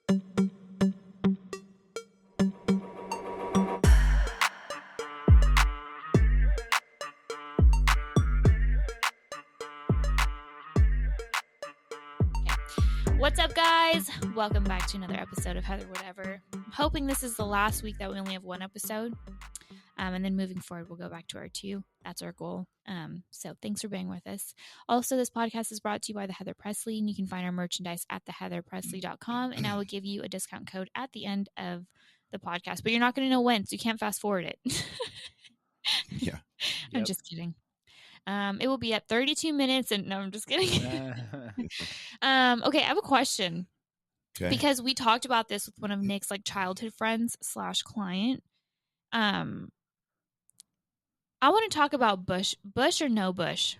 What's up, guys? Welcome back to another episode of Heather Whatever. I'm hoping this is the last week that we only have one episode. And then moving forward, we'll go back to our 2. That's our goal. So thanks for being with us. Also, this podcast is brought to you by the Heather Presley, and you can find our merchandise at theheatherpresley.com. And I will give you a discount code at the end of the podcast, but you're not going to know when, so you can't fast forward it. Yeah. I'm just kidding. It will be at 32 minutes. And no, I'm just kidding. Okay, I have a question. Okay. Because we talked about this with one of Nick's childhood friends / client. I want to talk about Bush or no Bush.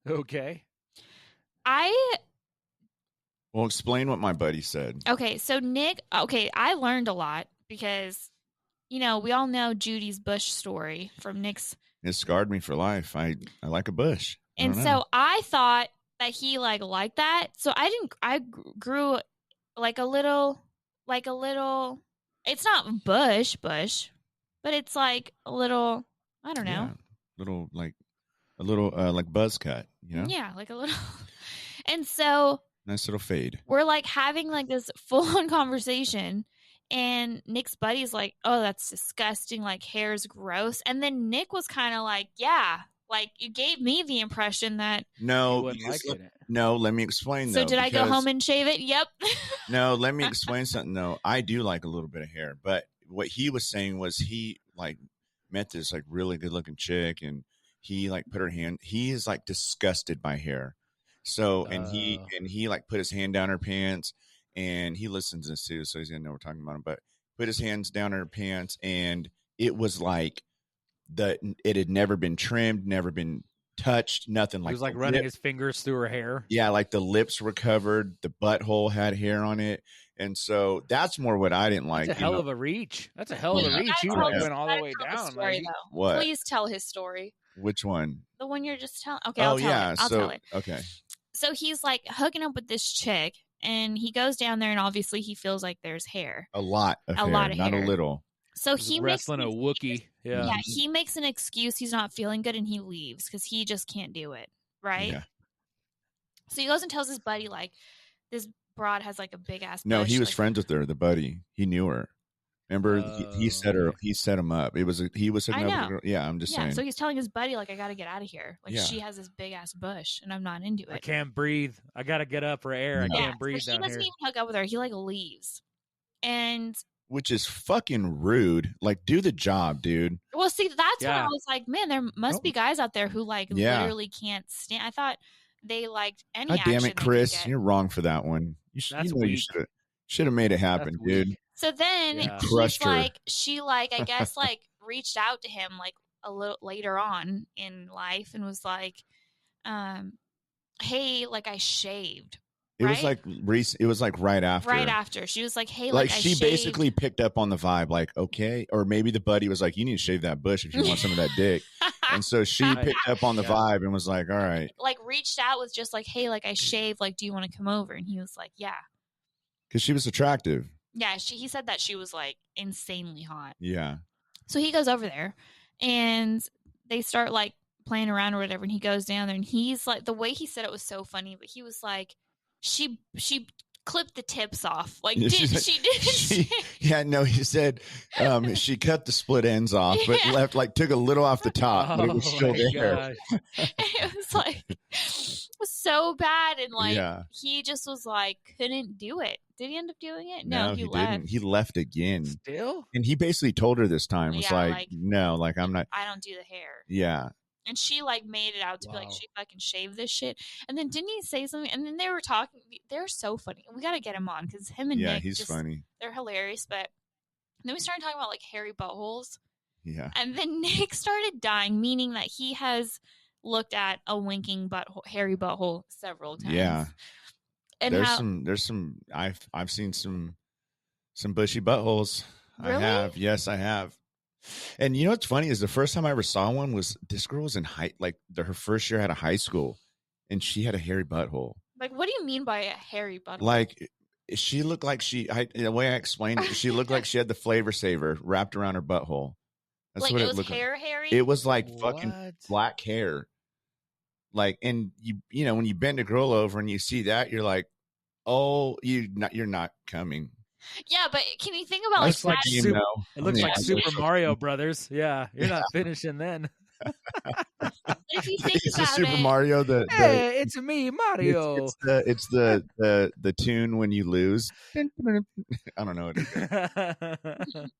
Okay. Well, explain what my buddy said. Okay, so Nick, I learned a lot because, we all know Judy's Bush story from Nick's. It scarred me for life. I like a bush. And so I thought that he liked that. So I grew a little, it's not bush, but it's a little, I don't know. Yeah, a little buzz cut, Yeah, a little. And so nice little fade. We're having this full on conversation, and Nick's buddy's like, "Oh, that's disgusting. Hair's gross." And then Nick was kind of yeah, you gave me the impression that no, let me explain. So did I go home and shave it? Yep. No, let me explain something though. I do like a little bit of hair, but what he was saying was he met this really good looking chick, and he put her hand. He is disgusted by hair. So and he put his hand down her pants, and he listens to this too, so he's gonna know we're talking about him. But put his hands down her pants, and it was it had never been trimmed, never been touched, nothing. He was running his fingers through her hair. Yeah, the lips were covered, the butthole had hair on it. And so that's more what I didn't like. That's a hell of a reach. That's a hell of a reach. You went all the way down. What? Please tell his story. Which one? The one you're just telling. Okay, I'll tell it. Okay. So he's hooking up with this chick, and he goes down there, and obviously he feels there's hair. A lot of hair, not a little. So he wrestling a Wookiee. Yeah, he makes an excuse. He's not feeling good, and he leaves because he just can't do it. Right? Yeah. So he goes and tells his buddy, this broad has a big ass bush. No, he was friends with her, the buddy. He knew her. Remember, he set him up. He was hooking up with the girl. Yeah, I'm just saying. So he's telling his buddy, I got to get out of here. She has this big ass bush, and I'm not into it. I can't breathe. I got to get up for air. No. I can't breathe so down here. He doesn't even hook up with her. He leaves. And which is fucking rude. Do the job, dude. Well, see, that's when I was man, there must be guys out there who literally can't stand. I thought they liked any action. Damn it, Chris, you're wrong for that one. You should have made it happen, dude. So then she I guess reached out to him a little later on in life and was hey, I shaved. It right? was it was right after. Right after. She was hey, she basically picked up on the vibe, okay, or maybe the buddy was you need to shave that bush if you want some of that dick. And so she picked up on the vibe and was all right. Reached out with just hey, I shaved, do you want to come over? And he was yeah. Because she was attractive. Yeah, he said that she was insanely hot. Yeah. So he goes over there, and they start playing around or whatever. And he goes down there, and he's the way he said it was so funny. But he was she clipped the tips off. He said she cut the split ends off, but left took a little off the top, but it was still there. It was so bad, and he just was couldn't do it. Did he end up doing it? No, he left. Didn't. He left again. Still? And he basically told her this time, was no, I'm not. I don't do the hair. Yeah. And she made it out to be she fucking shaved this shit. And then didn't he say something? And then they were talking. They're so funny. We got to get him on because him and Nick, he's funny. They're hilarious. But then we started talking about hairy buttholes. Yeah. And then Nick started dying, meaning that he has looked at a winking hairy butthole several times. Yeah. And there's some I've seen some bushy buttholes. Really? I have. Yes, I have. And you know what's funny is the first time I ever saw one was this girl was in her first year out of high school, and she had a hairy butthole. What do you mean by a hairy butthole? she looked like the way I explained it, she looked like she had the flavor saver wrapped around her butthole. That's like what it it was looked like. hairy. It was like fucking What? black hair. Like, and you know, when you bend a girl over and you see that, you're like, oh, you're not coming. Yeah, but can you think about Looks like you know, it looks like yeah, Super Mario Brothers. Yeah, you're not finishing then. if you think it's a about Super it, Mario. Hey, it's me, Mario. It's the tune when you lose. I don't know what it is.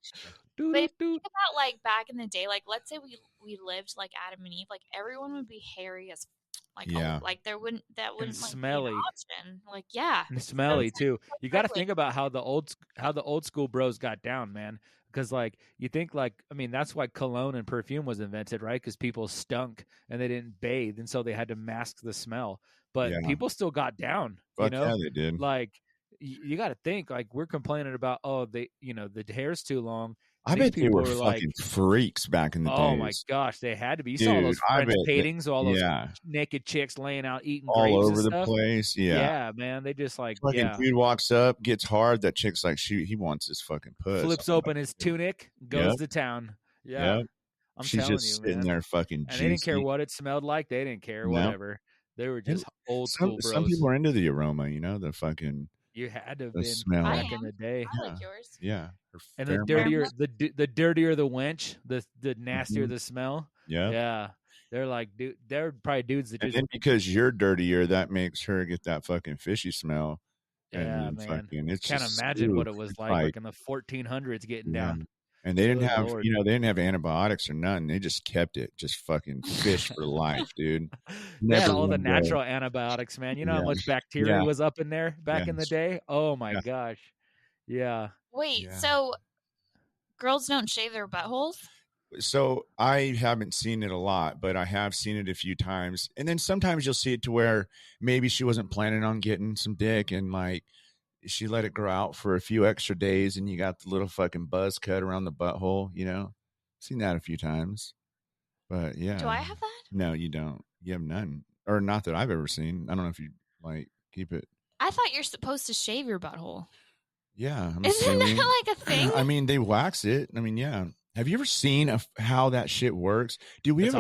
but if you think about like back in the day, like let's say we lived like Adam and Eve, like everyone would be hairy as like Yeah. like that wouldn't like smelly. be an option. Like yeah, And smelly too. You got to privilege. think about how the old school bros got down, man. Because like you think like I mean that's why cologne and perfume was invented, right? Because people stunk and they didn't bathe, and so they had to mask the smell. But Yeah. people still got down. Fuck yeah, they did. Like you got to think like we're complaining about the hair's too long. I bet they were fucking freaks back in the days. Oh my gosh, they had to be. You saw those French paintings, all those naked chicks laying out eating grapes all over and the stuff. place. Yeah, man, they just like fucking dude walks up, gets hard. That chick's like, shoot, he wants his fucking puss. Flips open his tunic, goes to town. Yeah, yep. I'm She's telling just you, sitting man. there fucking. And they didn't care what it smelled like. They didn't care whatever. They were just old school bros. Some people are into the aroma, you know, the fucking. You had to have been smell back in the day. I like yours. Yeah. And the dirtier the dirtier the wench, the nastier the smell. Yeah. Yeah. They're like, dude, they're probably dudes that and just. then because you're dirtier, that makes her get that fucking fishy smell. Yeah, and man. Fucking, it's can't just imagine what it was like in the 1400s getting down. And they didn't have, they didn't have antibiotics or nothing. They just kept it, just fucking fish for life, dude. They had all the natural antibiotics, man. You know how much bacteria was up in there back in the day? Oh my gosh. Yeah. Wait, so girls don't shave their buttholes? So I haven't seen it a lot, but I have seen it a few times. And then sometimes you'll see it to where maybe she wasn't planning on getting some dick and like she let it grow out for a few extra days and you got the little fucking buzz cut around the butthole, you know? Seen that a few times. But yeah. Do I have that? No, you don't. You have none. Or not that I've ever seen. I don't know if you like keep it. I thought you're supposed to shave your butthole. Yeah. Isn't that like a thing? I mean, they wax it. I mean, yeah. Have you ever seen how that shit works? Dude, we have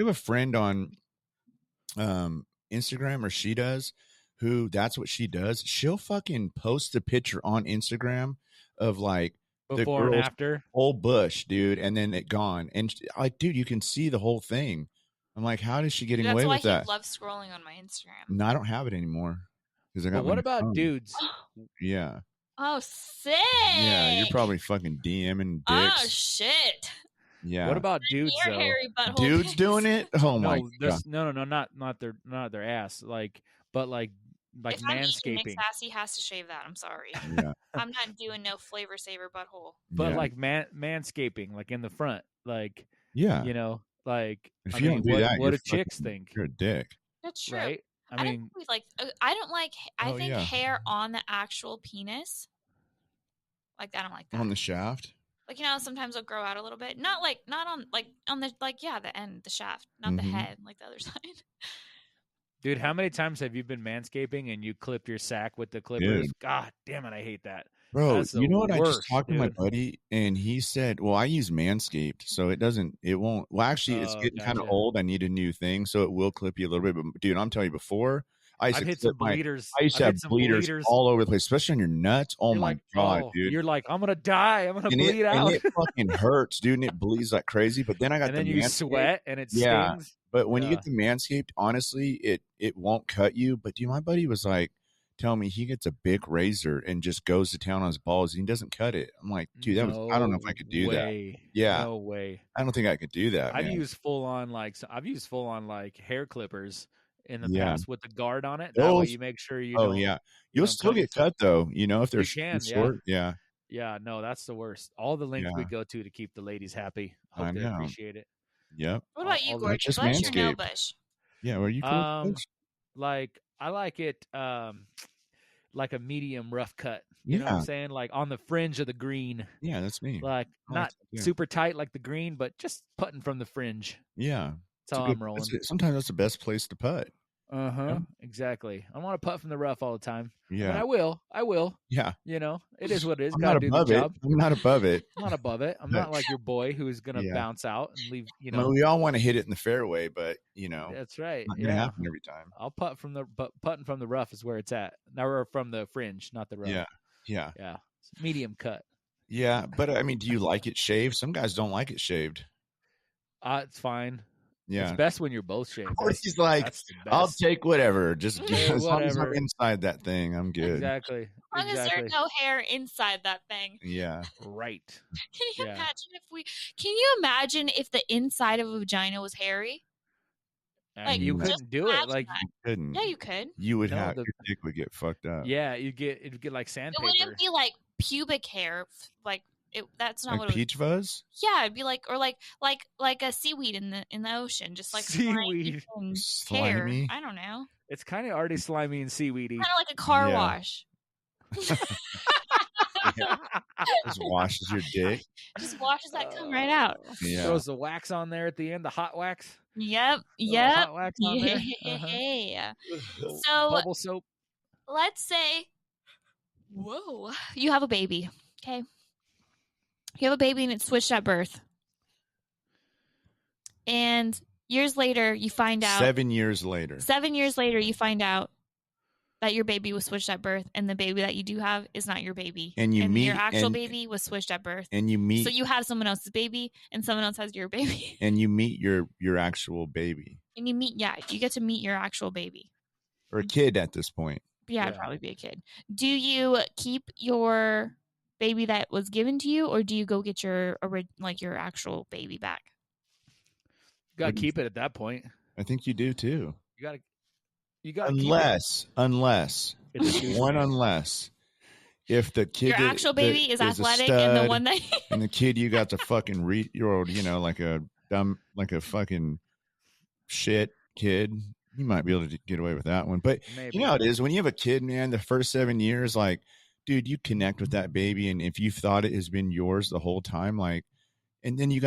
a friend on Instagram, or she does, who that's what she does. She'll fucking post a picture on Instagram of like before and after whole bush, dude, and then it gone. And like, dude, you can see the whole thing. I'm like, how is she getting away with that? That's why he loves scrolling on my Instagram. No, I don't have it anymore because I got. What about dudes? Yeah. Oh, sick! Yeah, you're probably fucking DMing dicks. Oh shit! Yeah. What about dudes though? Dudes doing it? Oh my god! No, not their ass. But like if manscaping. Nick's ass, he has to shave that. I'm sorry. Yeah. I'm not doing no flavor saver butthole. But like manscaping, like in the front, like you know, like if you don't do that, what do chicks think? You're a dick. That's true. Right? I mean, I don't like. I think hair on the actual penis. Like I don't like that on the shaft. Like sometimes it'll grow out a little bit. Not on the the end, the shaft, not the head, like the other side. Dude, how many times have you been manscaping and you clipped your sack with the clippers? Dude. God damn it, I hate that. Bro, you know what? I just talked to my buddy and he said, well, I use Manscaped, so it won't. Well, actually, it's getting kind of old. I need a new thing, so it will clip you a little bit. But, dude, I'm telling you, before, I used to hit some bleeders. I used to have bleeders all over the place, especially on your nuts. Oh, my God, dude. You're like, I'm going to die. I'm going to bleed out. And it fucking hurts, dude, and it bleeds like crazy. But then I got and then you sweat and it stings. But when you get the Manscaped, honestly, it won't cut you. But dude, my buddy was like, tell me he gets a big razor and just goes to town on his balls and he doesn't cut it. I'm like, dude, I don't know if I could do that. Yeah. No way. I don't think I could do that. I've used full on hair clippers in the past with the guard on it. That way you make sure you don't. Yeah. You'll still get cut though, if they're short. Yeah. Yeah, no, that's the worst. All the links we go to keep the ladies happy. Hope they appreciate it. Yep. What about you, Gorgeous? Bush or no bush? Yeah, are you cool? Like I like it like a medium rough cut. You know what I'm saying? Like on the fringe of the green. Yeah, that's me. Like not super tight like the green, but just putting from the fringe. Yeah. That's how I'm rolling. Sometimes that's the best place to putt. Uh-huh. Exactly. I want to putt from the rough all the time. I mean, Yeah. I will. Yeah. You know, it is what it is. I'm Got to not do the above it. job. I'm not above it. I'm not above it. I'm But- not like your boy who's gonna Yeah. bounce out and leave. You I mean, know, we all want to hit it in the fairway, but that's right. not gonna happen every time. I'll putt from the putting from the rough is where it's at. Now we're from the fringe, not the rough. Yeah. Yeah. Yeah. Medium cut. Yeah. But I mean, do you like it shaved? Some guys don't like it shaved. It's fine. Yeah. It's best when you're both shaved. He's like, That's the I'll best. take whatever. Just as long as I'm whatever. inside that thing, I'm good. Exactly. As long as there's no hair inside that thing. Yeah. Right. Can you Yeah. imagine if the inside of a vagina was hairy? Like, you just couldn't do it. imagine Like that. You couldn't. Yeah, you could. You would No, have the- your dick would get fucked up. yeah, it'd get like It sandpaper. wouldn't be like pubic hair. Like that's not Like what it would. peach fuzz? Yeah, it'd be like like a seaweed in the ocean, just like Seaweed. Slimy? hair. I don't know. It's kind of already slimy and seaweedy. Kind of like a car Yeah. wash. Just washes your dick. Just washes that cum right out. Yeah. Throws the wax on there at the end, the hot wax. Yep. Little Yep. hot wax on there. Yeah. Little So- bubble soap. Let's say, whoa, you have a baby. Okay. You have a baby and it's switched at birth. And years later, you find out. 7 years later. 7 years later, you find out that your baby was switched at birth, and the baby that you do have is not your baby. And you meet- your actual and- baby was switched at birth. And you meet So you have someone else's baby, and someone else has your baby. and you meet your actual baby. And you get to meet your actual baby. Or a kid at this point. Yeah, it'd Yeah. probably be a kid. Do you keep your baby that was given to you, or do you go get your your actual baby back? Got to keep it at that point. I think you do too. You got to keep it. Unless It's a Tuesday. unless if the kid Your actual baby is a athletic, and the stud, one that and the kid you got to fucking read, like a dumb, like a fucking shit kid, you might be able to get away with that one. But Maybe. you know how it is when you have a kid, man. The first 7 years, like, dude, you connect with that baby, and if you thought it has been yours the whole time, like, and then you're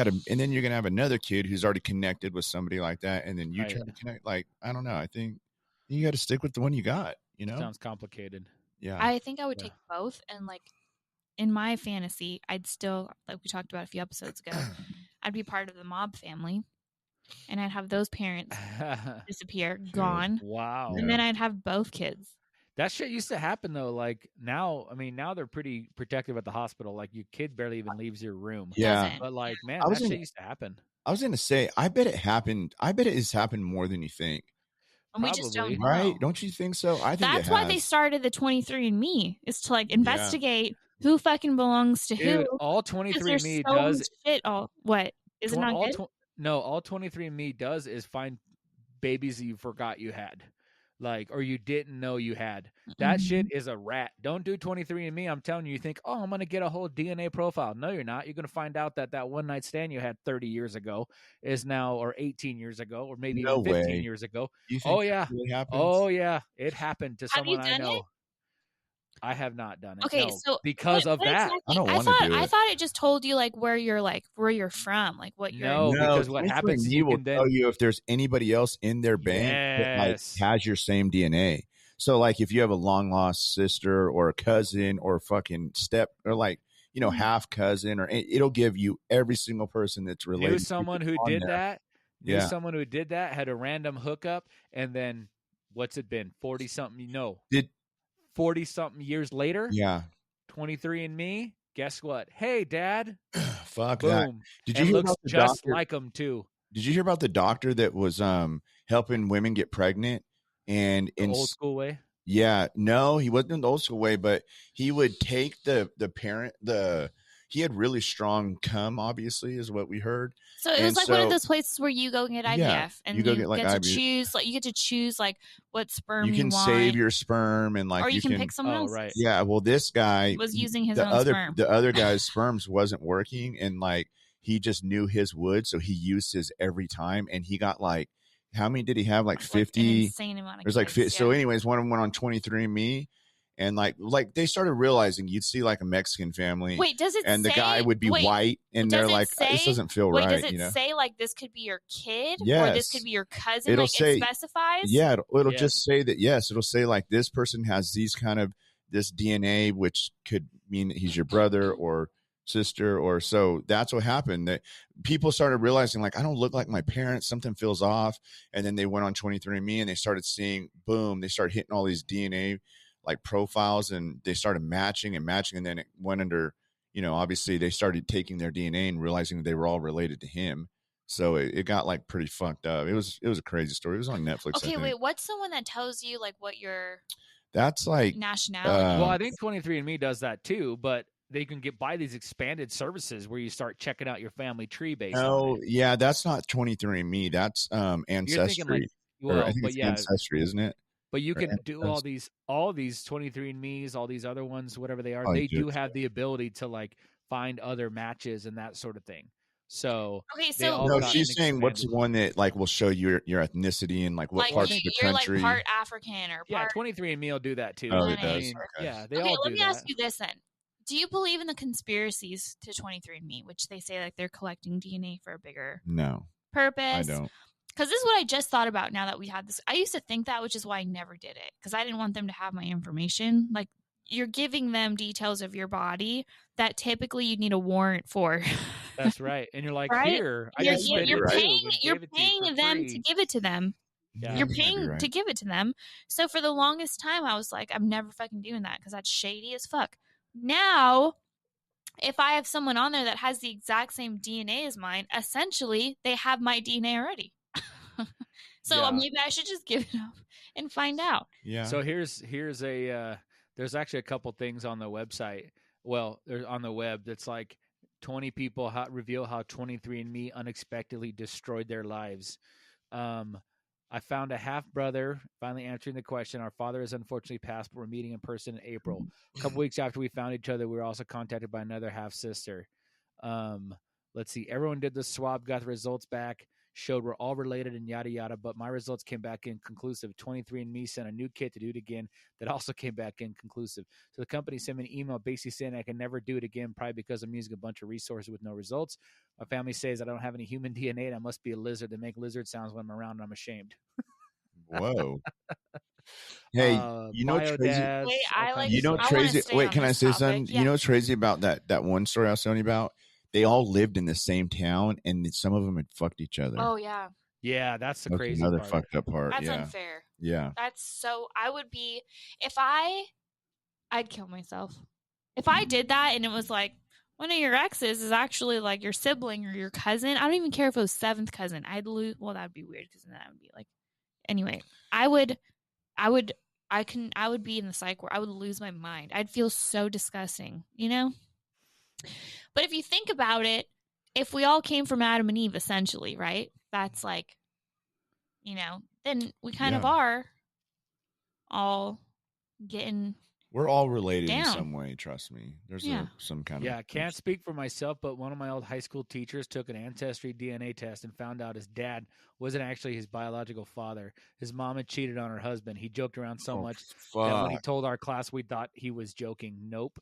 gonna have another kid who's already connected with somebody like that, and then you Right. try to connect. Like, I don't know. I think you got to stick with the one you got. You know? Sounds complicated. Yeah. I think I would Yeah. take both, and like in my fantasy, I'd still, like we talked about a few episodes ago, I'd be part of the mob family, and I'd have those parents disappear, gone, Wow. and then I'd have both kids. That shit used to happen though. Like now, I mean, now they're pretty protective at the hospital. Like your kid barely even leaves your room. Yeah. Doesn't. But like, man, I was that in- shit used to happen. I was gonna say, I bet it happened. I bet it has happened more than you think. And we just don't Probably. know. Right? Don't you think so? I think That's it why has. they started the 23andMe, is to like investigate who fucking belongs to Dude, who. all Because 23andMe there's so does much shit. All what is it not all good? no, all 23andMe does is find babies that you forgot you had. Like, or you didn't know you had. That Mhm. shit is a rat. Don't do 23andMe. I'm telling you, you think, oh, I'm going to get a whole DNA profile. No, you're not. You're going to find out that one night stand you had 30 years ago is now, or 18 years ago, or maybe No even 15 way. years ago. You think Oh, that yeah. really happens? Oh, yeah. It happened to Have you someone I done know. it? I have not done it. Okay, no, so because of what that. exactly- I don't I wanna thought do I it. thought it just told you where you're from, like what you're. No, because what happens is 23andMe you will can then- tell you if there's anybody else in their bank that Yes. has your same DNA. So like if you have a long lost sister or a cousin or fucking step or half cousin, or it'll give you every single person that's related. Knew to someone you who on did there. that. Knew Yeah. someone who did that, had a random hookup, and then what's it been? 40 something? No. Did 40 something years later? yeah. 23andMe. Guess what? Hey, Dad. Fuck that. Boom. Did you And hear looks about the just doctor? like him too. Did you hear about the doctor that was helping women get pregnant and The in old school way. Yeah, no, he wasn't in the old school way, but he would take the parent he had really strong cum, obviously, is what we heard. So it was And like one of so- those places where you go get IVF, Yeah, and you you, go get, like, get to IVF. choose, you get to choose what sperm You can want, save your sperm and or you can pick someone Oh, else. right. Yeah, well, this guy Was using his the own other sperm. the other guy's sperms wasn't working, and he just knew his would, so he used his every time, and he got how many did he have? Like An 50. insane amount of There's kids, so yeah. anyways, one of them went on 23andMe, And like they started realizing you'd see like a Mexican family. Wait, does it and say, the guy would be white, and they're like, this doesn't feel right. Does it say like this could be your kid, yes. or this could be your cousin? It'll like say, it specifies. Yeah, it'll just say that. Yes, it'll say like this person has these kind of this DNA, which could mean that he's your brother or sister, or so. That's what happened. That people started realizing like, I don't look like my parents. Something feels off. And then they went on 23andMe and they started seeing, boom, they started hitting all these DNA like profiles, and they started matching, and then it went under, obviously they started taking their DNA and realizing they were all related to him. So it got like pretty fucked up. It was a crazy story. It was on Netflix. Okay, wait, what's the one that tells you like what your nationality? Well, I think 23andMe does that too, but they can buy these expanded services where you start checking out your family tree based on it. Yeah, that's not 23andMe. That's Ancestry. I think it's Ancestry, isn't it? But you can do all these 23andMe's, all these other ones, whatever they are. They do have the ability to like find other matches and that sort of thing. So okay, so no, she's saying what's the one that like will show you your ethnicity and like what parts of the country. Like part African or part... 23andMe will do that too. Oh, it does. Yeah, they all do that. Let me ask you this then: do you believe in the conspiracies to 23andMe, which they say like they're collecting DNA for a bigger purpose? I don't. Because this is what I just thought about now that we had this. I used to think that, which is why I never did it, because I didn't want them to have my information. Like, you're giving them details of your body that typically you need a warrant for. That's right. And you're like, right? Here, you're paying them to give it to them. Yeah. You're paying to give it to them. So for the longest time, I was like, I'm never fucking doing that because that's shady as fuck. Now, if I have someone on there that has the exact same DNA as mine, essentially, they have my DNA already. So maybe I should just give it up and find out. Yeah. So here's a there's actually a couple things on the website. Well, there's on the web that's like 20 people reveal how 23andMe unexpectedly destroyed their lives. I found a half brother finally answering the question. Our father is unfortunately passed, but we're meeting in person in April. A couple weeks after we found each other, we were also contacted by another half sister. Let's see. Everyone did the swab, got the results back, showed we're all related and yada yada. But my results came back inconclusive. 23andMe sent a new kit to do it again that also came back inconclusive. So the company sent me an email basically saying I can never do it again, probably because I'm using a bunch of resources with no results. My family says I don't have any human DNA and I must be a lizard. They make lizard sounds when I'm around and I'm ashamed. Whoa. Hey, you know what's crazy? Wait, can I say something? Yeah. You know what's crazy about that one story I was telling you about? They all lived in the same town, and some of them had fucked each other. Oh yeah. Yeah, that's the crazy another part. Fucked up part. That's unfair. Yeah. That's so. I would be I'd kill myself if I did that, and it was like one of your exes is actually like your sibling or your cousin. I don't even care if it was seventh cousin. I'd lose. Well, that'd be weird because then that would be like. Anyway, I would be in the psych ward. I would lose my mind. I'd feel so disgusting, you know? But if you think about it, if we all came from Adam and Eve, essentially, right? That's like, then we kind of are all getting... We're all related in some way, trust me. There's some kind of... Yeah, I can't speak for myself, but one of my old high school teachers took an Ancestry DNA test and found out his dad wasn't actually his biological father. His mom had cheated on her husband. He joked around so much that when he told our class, we thought he was joking. Nope.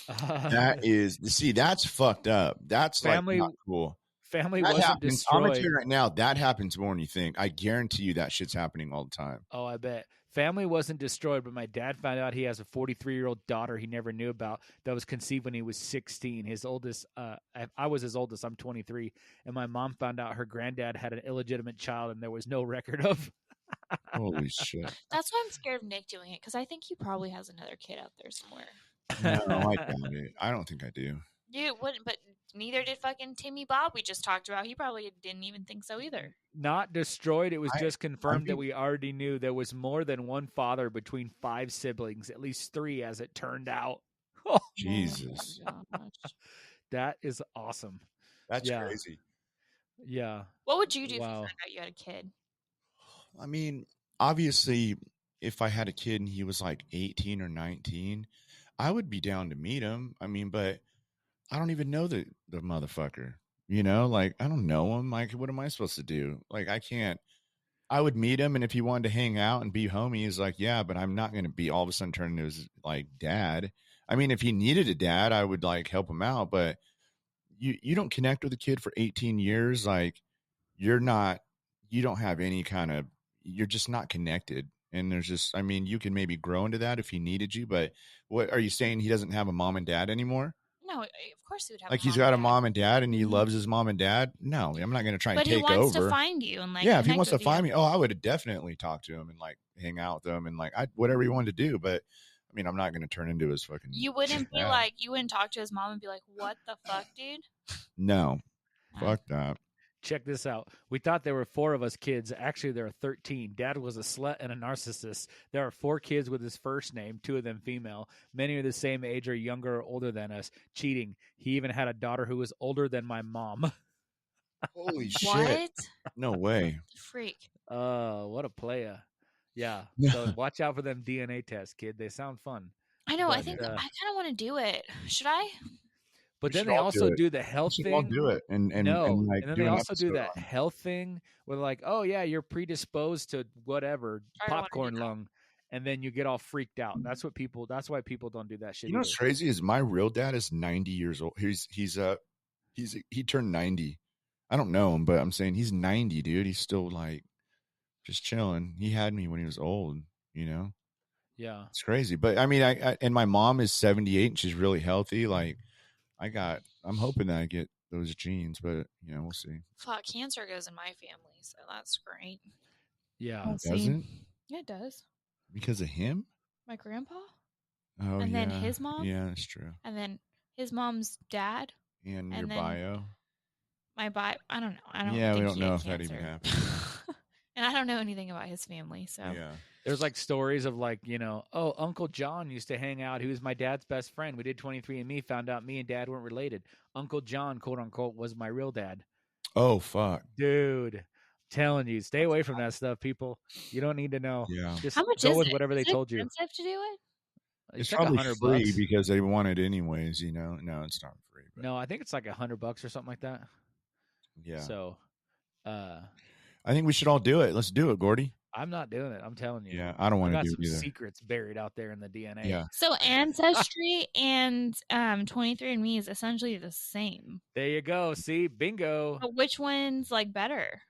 That's fucked up. That's family, like not cool. Family wasn't destroyed. I'm gonna tell you right now, that happens more than you think. I guarantee you that shit's happening all the time. Oh, I bet. Family wasn't destroyed, but my dad found out he has a 43-year-old daughter he never knew about that was conceived when he was 16. His oldest, I was his oldest. I'm 23, and my mom found out her granddad had an illegitimate child, and there was no record of. Holy shit! That's why I'm scared of Nick doing it, because I think he probably has another kid out there somewhere. No, I doubt it. I don't think I do. You wouldn't, but neither did fucking Timmy Bob we just talked about. He probably didn't even think so either. Not destroyed. It was just confirmed that we already knew there was more than one father between 5 siblings, at least 3 as it turned out. Oh, Jesus. That is awesome. That's crazy. Yeah. What would you do if you found out you had a kid? I mean, obviously, if I had a kid and he was like 18 or 19, I would be down to meet him. I mean, but I don't even know the motherfucker, like I don't know him. Like, what am I supposed to do? Like, I can't, I would meet him, and if he wanted to hang out and be homie, he's like, yeah, but I'm not going to be all of a sudden turn into his like dad. I mean, if he needed a dad, I would like help him out, but you don't connect with a kid for 18 years, like you're not, you don't have any kind of, you're just not connected. And there's just, I mean, you can maybe grow into that if he needed you, but what are you saying? He doesn't have a mom and dad anymore? No, of course he would have. Like a he's mom got and a dad. mom and dad and he Mhm. loves his mom and dad. No, I'm not going to try and But he take wants over. to find you and like Yeah, if he connect wants to with find you. me, oh, I would have definitely talked to him and like hang out with him and like whatever he wanted to do. But I mean, I'm not going to turn into his fucking. You wouldn't be dad. like, you wouldn't talk to his mom and be like, what the fuck, dude? No, fuck that. Check this out. We thought there were 4 of us kids. Actually, there are 13. Dad was a slut and a narcissist. There are 4 kids with his first name, 2 of them female. Many are the same age or younger or older than us. Cheating. He even had a daughter who was older than my mom. Holy shit! What? No way. Freak. What a playa. Yeah. So watch out for them DNA tests, kid. They sound fun. I know. I But, think I kind of want to do it. Should I? But We then should they all also do it. do the We health should all thing. do it and No, like and then do they an also do episode that on it. health thing where like, oh yeah, you're predisposed to whatever I don't wanna do popcorn that. lung, and then you get all freaked out. That's what people. That's why people don't do that shit. You know what's either. crazy is my real dad is 90 years old. He turned 90. I don't know him, but I'm saying he's 90, dude. He's still like just chilling. He had me when he was old, you know. Yeah. It's crazy. But I mean, I and my mom is 78 and she's really healthy. Like I'm hoping that I get those genes, but you know, we'll see. Fuck, cancer goes in my family, so that's great. Yeah. We'll see. Doesn't? Yeah, it does. Because of him? My grandpa, Oh, and yeah. then his mom, Yeah, that's true. and then his mom's dad. And And your then- bio. My I don't know. I don't. Yeah, we think don't he know had if that even cancer. happened. And I don't know anything about his family, so Yeah. There's like stories of like, oh, Uncle John used to hang out. He was my dad's best friend. We did 23andMe, found out me and Dad weren't related. Uncle John, quote unquote, was my real dad. Oh, fuck. Dude, telling you, stay away from that stuff, people. You don't need to know. Yeah. Just how much go is with it? whatever they Is it told you. expensive to do it? It's like probably $100 free because they want it anyways, you know. No, it's not free. But No, I think it's like $100 or something like that. yeah. So, I think we should all do it. Let's do it, Gordy. I'm not doing it. I'm telling you. Yeah, I don't I want to got do some it either. secrets buried out there in the DNA. Yeah. So Ancestry and 23andMe is essentially the same. There you go. See, bingo. But which one's like better?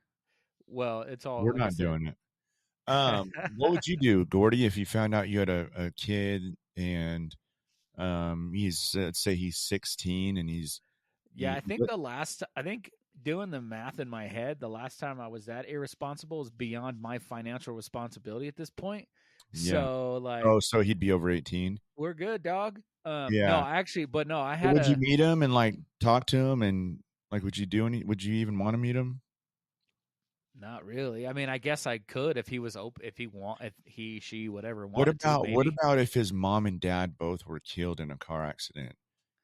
Well, it's all. We're like I not said. doing it. What would you do, Gordy, if you found out you had a kid and he's let's say he's 16 and he's Yeah, I think doing the math in my head, the last time I was that irresponsible is beyond my financial responsibility at this point. Yeah. So like, so he'd be over 18. we're good, dog. Yeah. No, actually, but no, I had. Would you meet him and like talk to him and like would you even want to meet him? Not really. I mean, I guess I could if he was open, if he, she, whatever. What Wanted about to, what maybe. about if his mom and dad both were killed in a car accident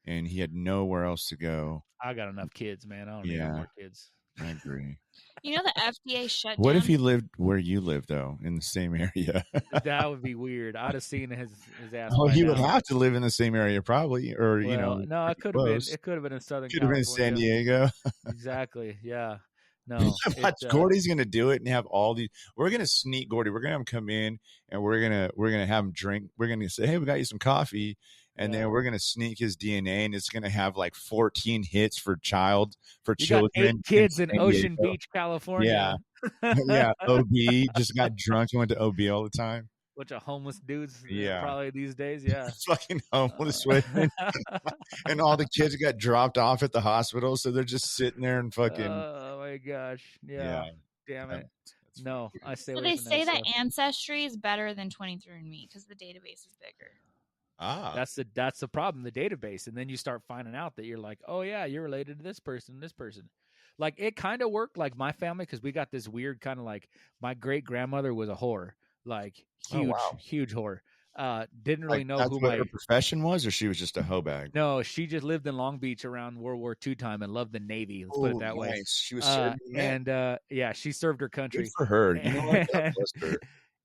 and he had nowhere else to go? I got enough kids, man. I don't need Yeah. no more kids. I agree. You know the FDA shut What down. if he lived where you live though, in the same area? That would be weird. I'd have seen his ass. Oh, by he now. would have to live in the same area probably, or you Well, know, no, it could have been. It could have been in Southern could have been California. in San Diego. Exactly. Yeah. No. Watch, it's, Gordy's gonna do it and have all these. We're gonna sneak Gordy. We're gonna have him come in and we're gonna have him drink. We're gonna say, "Hey, we got you some coffee," and Yeah. then we're gonna sneak his DNA, and it's gonna have like 14 hits for you children. got 8 kids in San Ocean Diego. Beach, California. Yeah, OB just got drunk and went to OB all the time. Bunch of homeless dudes. Yeah. Probably these days. Yeah. Fucking homeless women. And all the kids got dropped off at the hospital, so they're just sitting there and fucking. Oh my gosh. Yeah. Damn it. That's No, fucking I stay So away they from say that stuff. Ancestry is better than 23andMe because the database is bigger. That's the problem, the database. And then you start finding out that you're like, oh yeah, you're related to this person, this person. Like it kind of worked like my family because we got this weird kind of like my great grandmother was a whore, like huge, huge whore. Didn't really know that's who what her profession was, or she was just a hoe bag. No, she just lived in Long Beach around World War II time and loved the Navy. Let's put it that way. Nice. She was serving and yeah, she served her country. Good for her. You know what? God bless her.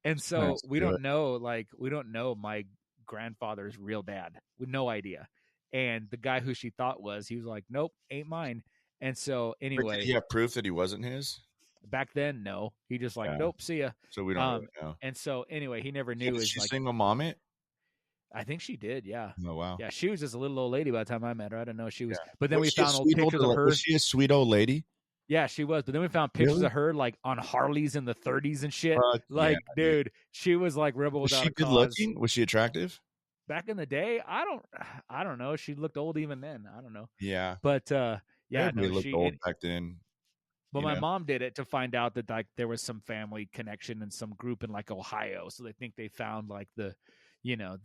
And so Nice. we don't know my grandfather's real dad with no idea. And the guy who she thought was, he was like, nope, ain't mine. And so But anyway, did he have proof that he wasn't his? Back then, no. He just like, Yeah. nope, see ya. So we don't really know. And so anyway, he never Yeah, knew did his she like. single mom it? I think she did, yeah. Oh wow. Yeah, she was just a little old lady by the time I met her. I didn't know she was. Yeah. But then we Was she a found old sweet pictures older? of her. Was she a sweet old lady? Yeah, she was. But then we found pictures Really? of her like on Harleys in the 30s and shit. Fuck yeah, Like, dude, she was like rebel Was without she a good cause. looking? Was she attractive? Back in the day, I don't know. She looked old even then. I don't know. Yeah. But yeah, Everybody no, looked old back then. but my mom did it to find out that like there was some family connection in some group in like Ohio. So they think they found like the, you know,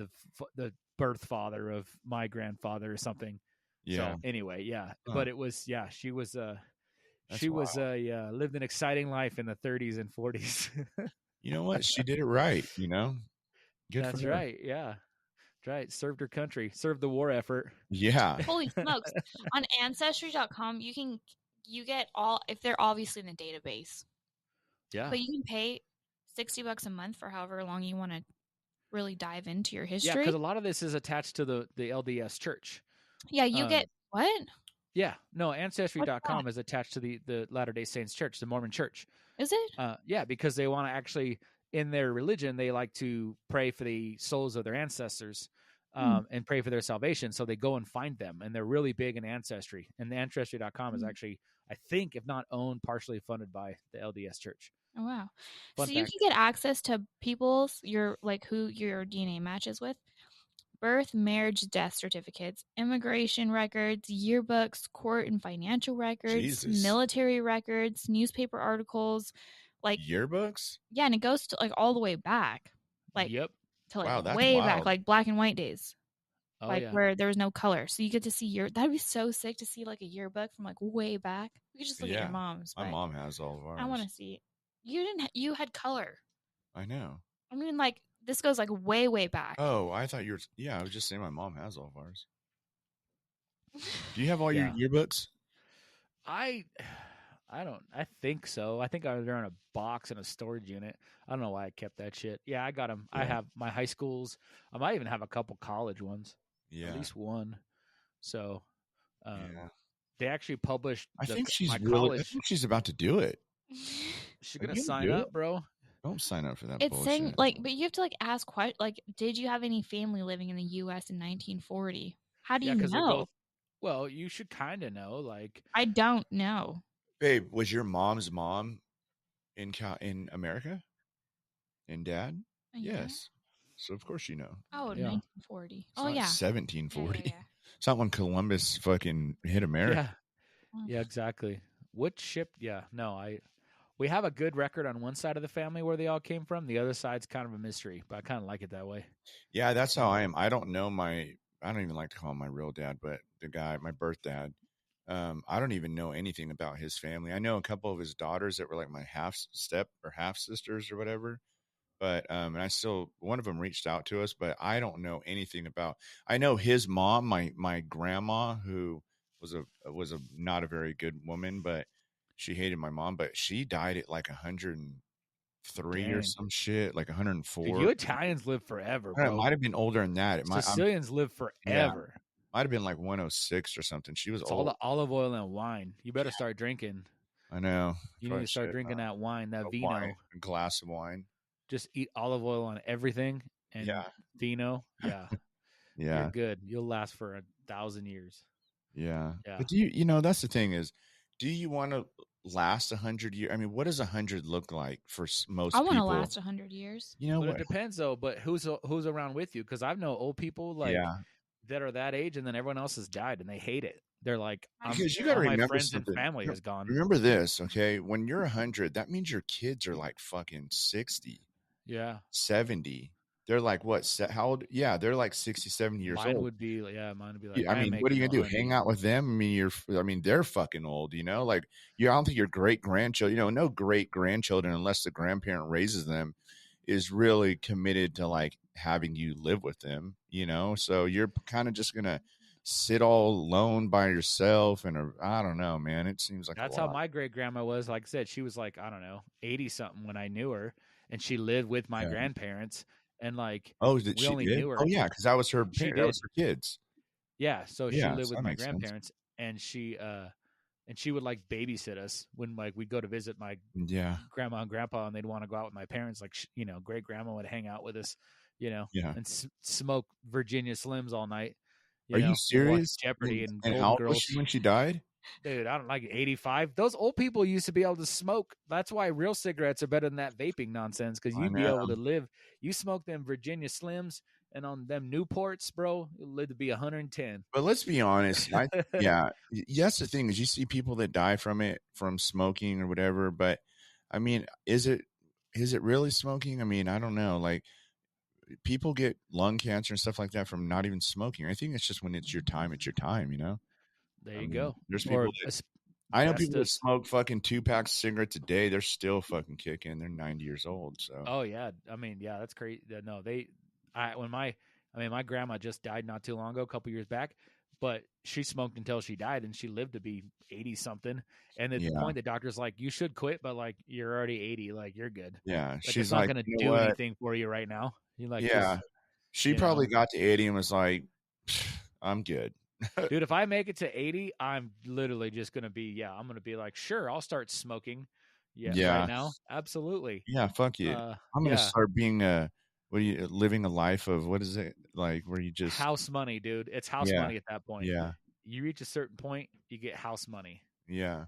the birth father of my grandfather or something. Yeah. So anyway, yeah. Huh. But it was she was That's she was wild. lived an exciting life in the 30s and 40s. You know what? She did it right. You know, good That's for her. right. Yeah. That's right. Served her country, served the war effort. Yeah. Holy smokes. On Ancestry.com, you get all, if they're obviously in the database. Yeah. But you can pay $60 a month for however long you want to really dive into your Yeah, history. because a lot of this is attached to the LDS church. Yeah, you get what? Yeah. No, Ancestry.com is attached to the Latter-day Saints church, the Mormon church. Is it? Yeah, because they want to actually, in their religion, they like to pray for the souls of their ancestors and pray for their salvation. So they go and find them, and they're really big in Ancestry. And the Ancestry.com is actually, I think, if not owned, partially funded by the LDS church. Oh, wow. Fun So you fact. can get access to people's, who your DNA matches with. Birth, marriage, death certificates, immigration records, yearbooks, court and financial records, Jesus. military records, newspaper articles, like Yearbooks? yeah, and it goes to like all the way back, like Yep. to like Wow, that's way back, wild. like black and white days, Oh, like yeah. where there was no color. So you get to see that'd be so sick to see like a yearbook from like way back. You could just look at your mom's. My but mom has all of ours. I want to see. You didn't. You had color. I know. I mean, like this goes like way, way back. Oh, I thought you were. Yeah, I was just saying my mom has all of ours. Do you have all your yearbooks? I don't. I think so. I think they're in a box in a storage unit. I don't know why I kept that shit. Yeah, I got them. Yeah. I have my high schools. I might even have a couple college ones. Yeah. At least one. So, Yeah. they actually published. I think she's my really. college. I think she's about to do it. She's Are gonna you sign do up, it? bro. Don't sign up for that It's bullshit. saying like, but you have to like ask like, did you have any family living in the U.S. in 1940? How do you because they're know? both. Well, you should kind of know. Like, I don't know. Babe, was your mom's mom in America? And dad? Yes. So of course you know. Oh, Yeah. 1940. It's Oh, not yeah. 1740. Yeah, yeah, It's not when Columbus fucking hit America. yeah, exactly. Which ship? Yeah, no, we have a good record on one side of the family where they all came from. The other side's kind of a mystery, but I kind of like it that way. Yeah, that's how I am. I don't know I don't even like to call him my real dad, but the guy, my birth dad, I don't even know anything about his family. I know a couple of his daughters that were like my half step or half sisters or whatever. But and I still, one of them reached out to us, but I don't know anything about. I know his mom, my grandma, who was a not a very good woman, but she hated my mom. But she died at like 103 or Dang. some shit, like 104. Dude, you Italians live forever, It bro. might have been older than that. It might. Sicilians live forever. Might have been like 106 or something. She was It's old. all the olive oil and wine. You better start drinking. I know. You need to start drinking that wine, that vino. Wine, a glass of wine. Just eat olive oil on everything and vino. Yeah. Yeah. You're good. You'll last for 1,000 years. Yeah. Yeah. But you know, that's the thing is, do you want to last 100 years? I mean, what does 100 look like for most people? I want to last 100 years. You know but what? It depends though. But who's around with you? Because I've known old people like that are that age, and then everyone else has died, and they hate it. They're like, because you got to remember my friends something. and family is gone. Remember this, okay? When you're 100, that means your kids are like fucking 60. Yeah. 70. They're like what? How old? Yeah, they're like 67 years old. Mine would be like. I mean, what are you gonna do? Hang out with them? I mean, they're fucking old. You know, like I don't think your great grandchildren. You know, no great grandchildren unless the grandparent raises them is really committed to like having you live with them. You know, so you're kind of just gonna sit all alone by yourself, and I don't know, man. It seems like that's how my great grandma was. Like I said, she was like, I don't know, 80 something when I knew her, and she lived with my grandparents. And like, we only knew her. Oh yeah, because that was her. That was her kids. Yeah, so she lived with my grandparents, and she and she would like babysit us when like we'd go to visit my Yeah. grandma and grandpa, and they'd want to go out with my parents. Like great grandma would hang out with us, Yeah. and smoke Virginia Slims all night, Are you and watch serious? Jeopardy and And how Golden old was Girls. she when she died? Dude, I don't like 85. Those old people used to be able to smoke. That's why real cigarettes are better than that vaping nonsense, because I you'd be know. able to live. You smoke them Virginia Slims and on them Newports, bro, you'll live to be 110. But let's be honest. That's the thing is you see people that die from it, from smoking or whatever. But I mean, is it really smoking? I mean, I don't know. Like people get lung cancer and stuff like that from not even smoking. I think it's just when it's your time, There I you mean, go. there's Or people I know people that asbestos. smoke fucking 2 packs of cigarettes a day. They're still fucking kicking. They're 90 years old. So Oh yeah, I mean, yeah, that's crazy. No, my grandma just died not too long ago, a couple years back, but she smoked until she died, and she lived to be 80 something. And at the yeah, point, the doctor's like, "You should quit, but like you're already 80, like you're good. yeah. Like it's She's not like, gonna you know do what? anything for you right now. You like Yeah. just, She probably got to 80 and was like, I'm good. dude. If I make it to 80, I'm literally just gonna be, I'm gonna be like, sure, I'll start smoking. Yeah, right Yeah. now, absolutely. Yeah. Fuck you. I'm going to Yeah, start being living a life of, what is it? Like where you just, house money, dude. It's house yeah. money at that point. Yeah. You reach a certain point, you get house money, Yeah.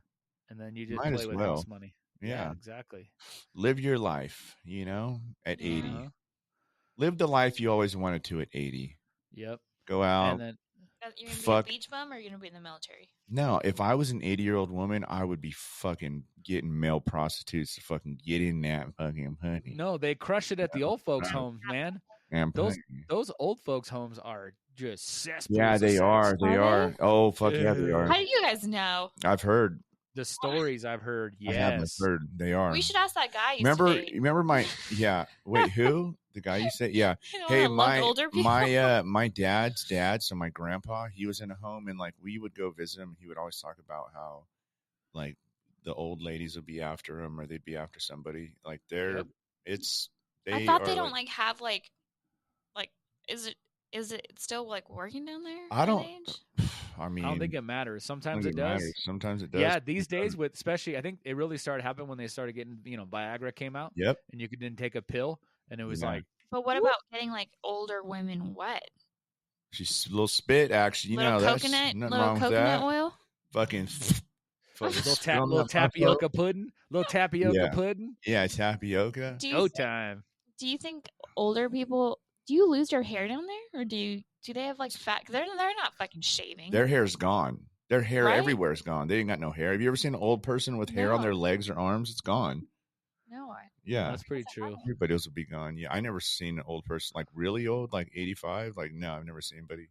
and then you just Might play as with well. house money. Yeah. Exactly. Live your life, at Yeah. 80. Uh-huh. Live the life you always wanted to at 80. Yep. Go out. And then You're gonna be a Fuck. beach bum, or you're gonna be in the military? No, if I was an 80-year-old woman, I would be fucking getting male prostitutes to fucking get in that fucking honey. no, they crush it at the old folks' homes, man. And Those old folks' homes are just cesspools. yeah, of they sex. are. They Are are. they? Oh, fuck yeah, they are. How do you guys know? I've heard. The stories I've heard, I haven't yes. heard. They are. We should ask that guy. Remember my wait, who? The guy you said? Yeah. Hey, older people. my dad's dad, so my grandpa, he was in a home, and like we would go visit him, and he would always talk about how like the old ladies would be after him, or they'd be after somebody. Like Yep. I thought they don't like have like is it still like working down there? I at that don't. age? I mean, I don't think it matters. I Sometimes think it does. matters. Sometimes it does. Yeah, these days with especially, I think it really started happening when they started getting, Viagra came out. Yep. And you could then take a pill, and it was Yeah. like, But what about getting like older women wet? She's a little spit, actually. Little That's coconut, nothing little wrong with coconut that. oil. Fucking little tapioca pudding, Yeah. pudding. Yeah, tapioca. Go time. Do you think older people? Do you lose your hair down there, or do they have like fat? They're not fucking shaving. Their hair's gone. Their hair Right? everywhere is gone. They ain't got no hair. Have you ever seen an old person with hair on No. their legs or arms? It's gone. No, Yeah. That's pretty true. Everybody else would be gone. Yeah, I never seen an old person like really old, like 85. Like no, I've never seen anybody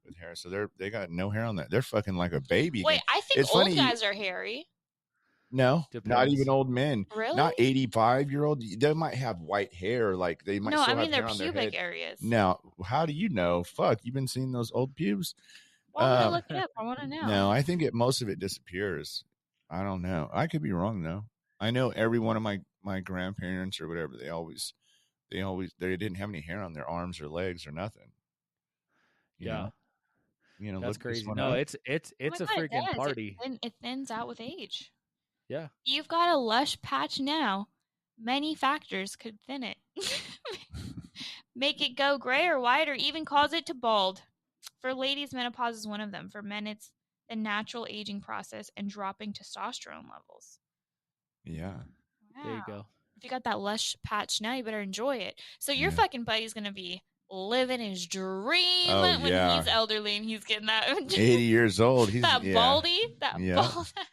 with hair. So they got no hair on that. They're fucking like a baby. wait. I think It's old funny, guys are hairy. No, not Depends. even old men. Really? Not 85-year-old. They might have white hair. Like they might No, still I mean have hair their on their pubic head. areas. Now, how do you know? Fuck, you've been seeing those old pubes? Well, I'm gonna look it up. I want to know. No, I think most of it disappears. I don't know. I could be wrong though. I know every one of my grandparents or whatever, they didn't have any hair on their arms or legs or nothing. You Yeah. know, That's look this crazy. one No, up. it's Oh my a God, it freaking does. party. It thins out with age. Yeah. You've got a lush patch now. Many factors could thin it. Make it go gray or white, or even cause it to bald. For ladies, menopause is one of them. For men, it's the natural aging process and dropping testosterone levels. Yeah. There you Wow. go. If you got that lush patch now, you better enjoy it. So your Yeah. fucking buddy's gonna be living his dream Oh, when yeah. he's elderly and he's getting that 80 years old. He's that yeah. baldy, that Yeah. bald ass,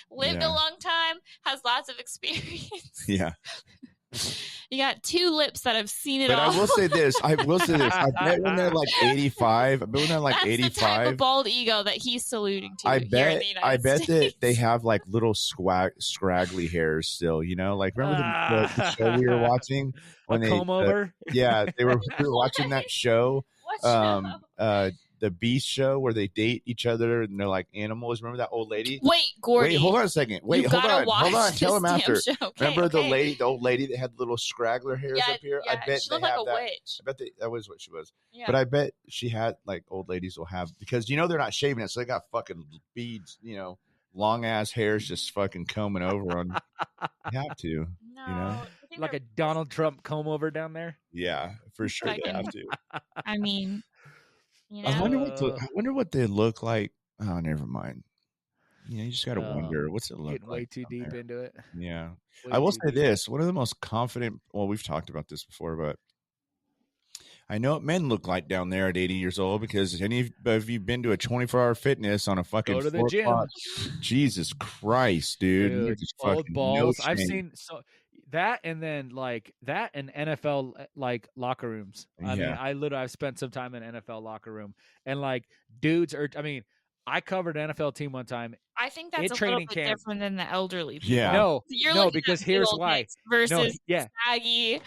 lived Yeah. a long time, has lots of experience. Yeah. You got two lips that have seen it But all. I will say this. I bet when they're like 85, I bet when they're like That's the type 85, of bald ego that he's saluting to I here in bet the United that States. they have like little scraggly hairs still, like remember the show we were watching A comb over. yeah, we were watching that show, What show? the Beast show where they date each other and they're like animals. Remember that old lady? Wait, Gordy. Wait, hold on a second. Wait, you hold gotta on. watch Hold on. Tell this him after. damn show. Okay, Remember okay. the old lady that had little straggler hairs up here? Yeah, I bet she they looked like have a that. witch. I bet that was what she was. Yeah. But I bet she had like old ladies will have, because they're not shaving it, so they got fucking beads, long ass hairs just fucking combing over on. You have to, No, you know. I think Like they're a Donald Trump comb over down there. Yeah, for sure they have to. I mean, you I know, wonder what they look like. Oh, never mind. You just got to Oh, wonder what's it look getting like way too down deep there. into it. Yeah, Way I will too say deep. this: one of the most confident. Well, we've talked about this before, but I know what men look like down there at 80 years old because any of you been to a 24-hour fitness on a fucking Go to the 4 gym. o'clock? Jesus Christ, dude! You're Dude, just old fucking balls. no I've shame. seen that, and then like that and NFL like locker rooms. I mean, Yeah. I've spent some time in NFL locker room, and like dudes are. I mean, I covered an NFL team one time. I think that's a little training bit camp. different than the elderly people. Yeah. No, You're no, looking because at here's Bill why. Hicks versus yeah. Saggy.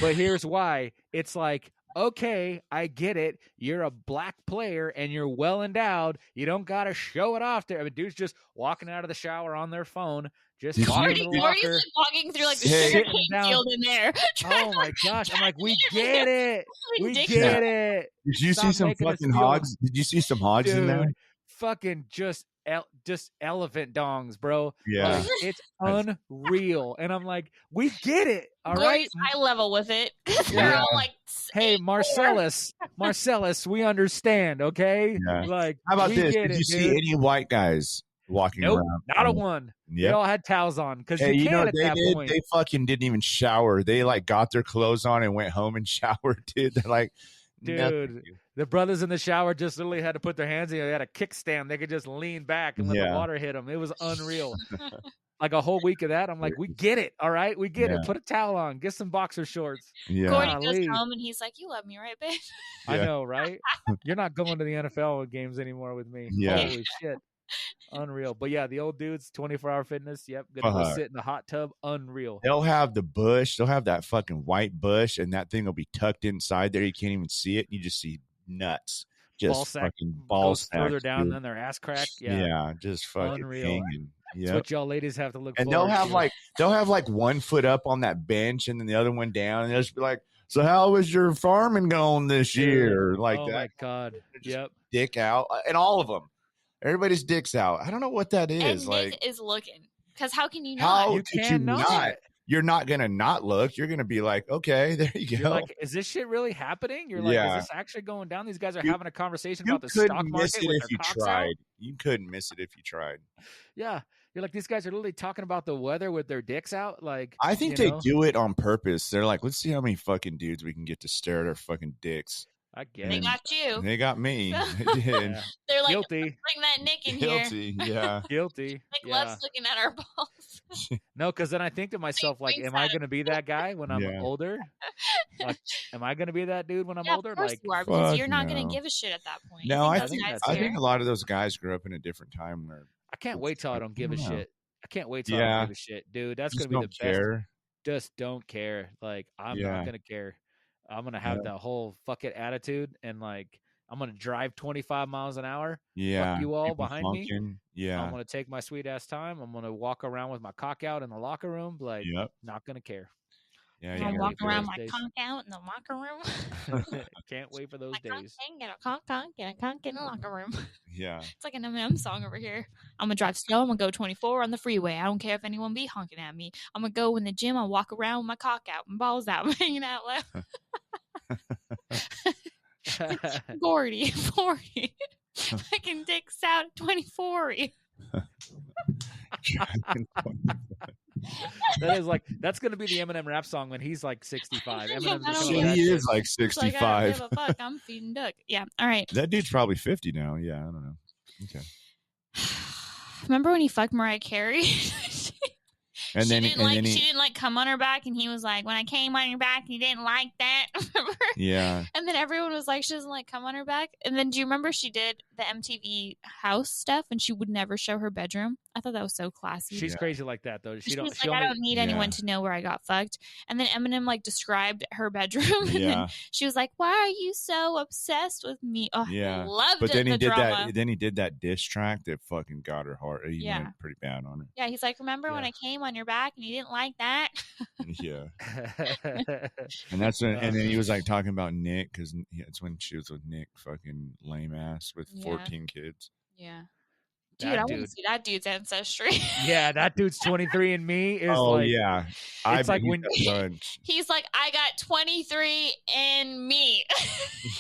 But here's why. It's like, okay, I get it. You're a black player and you're well endowed. You don't got to show it off there. I mean, dudes just walking out of the shower on their phone, just Did you- walking Morty, to the Morty's locker. like walking through like the Hey. sugar Sitting cane down. field in there. Oh my gosh. I'm like, we get it. We Ridiculous. get it. Did you Stop see some making us fucking feel- hogs? Did you see some hogs in there? Dude, fucking just elephant dongs, bro. Yeah. Like, it's unreal. And I'm like, we get it. All right. Gordy's high level with it. They're Yeah. all like, Hey, Marcellus, we understand, okay? Yeah. Like, How about we this? get Did it, you see dude. any white guys walking Nope, around? not a one. They Yep. all had towels on because Hey, you you can know at what they that did? point. They fucking didn't even shower. They like got their clothes on and went home and showered, dude. They're like, Dude, nothing. the brothers in the shower just literally had to put their hands in. They had a kickstand. They could just lean back and let the Yeah. water hit them. It was unreal. Like a whole week of that, I'm like, we get it. All right, we get it. Yeah. Put a towel on. Get some boxer shorts. Yeah. Gordy goes Golly. home and he's like, "You love me, right, babe?" I Yeah. know, right? You're not going to the NFL games anymore with me. Yeah. Holy shit. Unreal. But yeah, the old dudes, 24-hour fitness. Yep. Gonna go Fuck. sit in the hot tub. Unreal. They'll have the bush. They'll have that fucking white bush, and that thing will be tucked inside there. You can't even see it. You just see nuts. Just Ball sack fucking ball goes further sacks, down dude. than their ass crack. Yeah. Yeah. Just fucking Unreal. hanging. That's Yeah. what y'all ladies have to look And forward to. they'll have like one foot up on that bench and then the other one down, and they'll just be like, "So how was your farming going this Dude. year?" Like Oh that. my God. Just Yep. Dick out, and all of them. Everybody's dicks out. I don't know what that is. And Like, Nick is looking because how can you how not? You could you cannot. not? You're not gonna not look. You're gonna be like, okay, there you You're go. like, is this shit really happening? You're like, Yeah. is this actually going down? These guys are You- having a conversation You about the stock couldn't market miss it with if their you cocks tried. out. You couldn't miss it if you tried. Yeah. You're like, these guys are literally talking about the weather with their dicks out. Like, I think you they know? do it on purpose. They're like, let's see how many fucking dudes we can get to stare at our fucking dicks. I get They it. got you. And they got me. They did. Yeah. They're like, Guilty. bring that Nick in here. Guilty. Yeah. Guilty. Nick Yeah. loves looking at our balls. No, because then I think to myself, like, winks am I at going to be that guy when I'm Yeah. older? Like, am I going to be that dude when I'm Yeah, older? of course Like, you are, because fuck you're not going no. to give a shit at that point. No, I those think guys that's I care. think a lot of those guys grew up in a different time where I can't wait till I don't give a don't know. shit. I can't wait till I Yeah. don't give a shit, dude. That's just going to be the don't best. care. Just don't care. Like, I'm Yeah. not going to care. I'm going to have that whole fuck it attitude, and like, I'm going to drive 25 miles an hour. Yeah. you all people behind me. funking. Yeah. I'm going to take my sweet ass time. I'm going to walk around with my cock out in the locker room. Like, Yep. not going to care. Yeah. I Can't You walk wait for around those my days. conk out in the locker room. Can't wait for those My conk days. can get a conk, get a conk in the locker room. yeah. It's like an Eminem song over here. I'm gonna drive slow. I'm gonna go 24 on the freeway. I don't care if anyone be honking at me. I'm gonna go in the gym. I walk around with my cock out and balls out, hanging out loud. Gordy, 40. Fucking dicks out at 24. That is like, that's going to be the Eminem rap song when he's like 65. Yeah, Eminem's I don't becoming give that he shit. is like It's like, I 65. don't give a fuck. I'm feeding duck. Yeah. All right. That dude's probably 50 now. Yeah. I don't know. Okay. Remember when he fucked Mariah Carey? And then, she he, didn't like come on her back, and he was like, "When I came on your back, you didn't like that." Remember? yeah. And then everyone was like, "She doesn't like come on her back." And then do you remember she did the MTV house stuff, and she would never show her bedroom? I thought that was so classy. She's Yeah. crazy like that, though. She She was don't. like, She "I only, don't need Yeah. anyone to know where I got fucked." And then Eminem like described her bedroom, and Yeah. then she was like, "Why are you so obsessed with me?" Oh, Yeah. loved But then the he did drama. that. Then he did that diss track that fucking got her heart. He Yeah. went pretty bad on Yeah, he's like, "Remember when Yeah. I came on your back and you didn't like that?" her. Yeah. And that's when. And then he was like talking about Nick because it's when she was with Nick, fucking lame ass with Yeah. 14 kids. Yeah. Dude, I want to see that dude's ancestry. Yeah, that dude's 23andMe is like, yeah. it's like when he's like, I got 23 in me.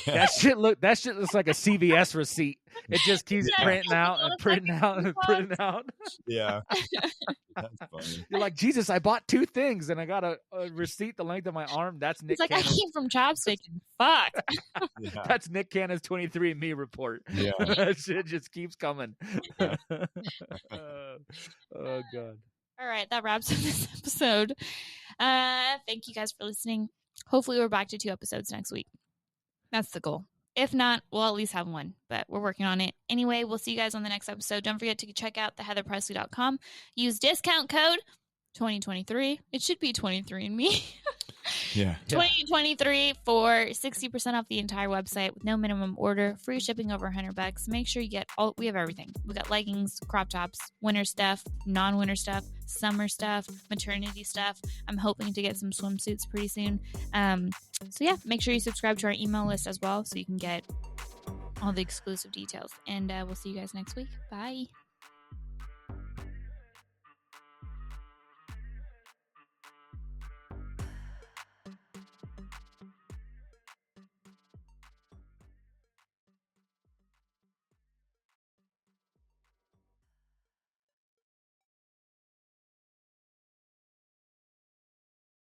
Yeah. that shit looks like a CVS receipt. It just keeps printing out and printing out and printing out. Yeah. That's funny. You're like, Jesus, I bought 2 things and I got a receipt the length of my arm. That's Nick He's like, Cannon's. I came from chopstick and fuck. Yeah. That's Nick Cannon's 23andMe report. Yeah. That shit just keeps coming. Yeah. Oh God. All right, that wraps up this episode. Thank you guys for listening. Hopefully we're back to 2 episodes next week. That's the goal. If not, we'll at least have 1, but we're working on it. Anyway, we'll see you guys on the next episode. Don't forget to check out theheatherpresley.com. Use discount code 2023. It should be 23andMe. Yeah. 2023 for 60% off the entire website with no minimum order, free shipping over $100. Make sure you get we have everything. We got leggings, crop tops, winter stuff, non-winter stuff, summer stuff, maternity stuff. I'm hoping to get some swimsuits pretty soon. So yeah, make sure you subscribe to our email list as well so you can get all the exclusive details. And we'll see you guys next week. Bye.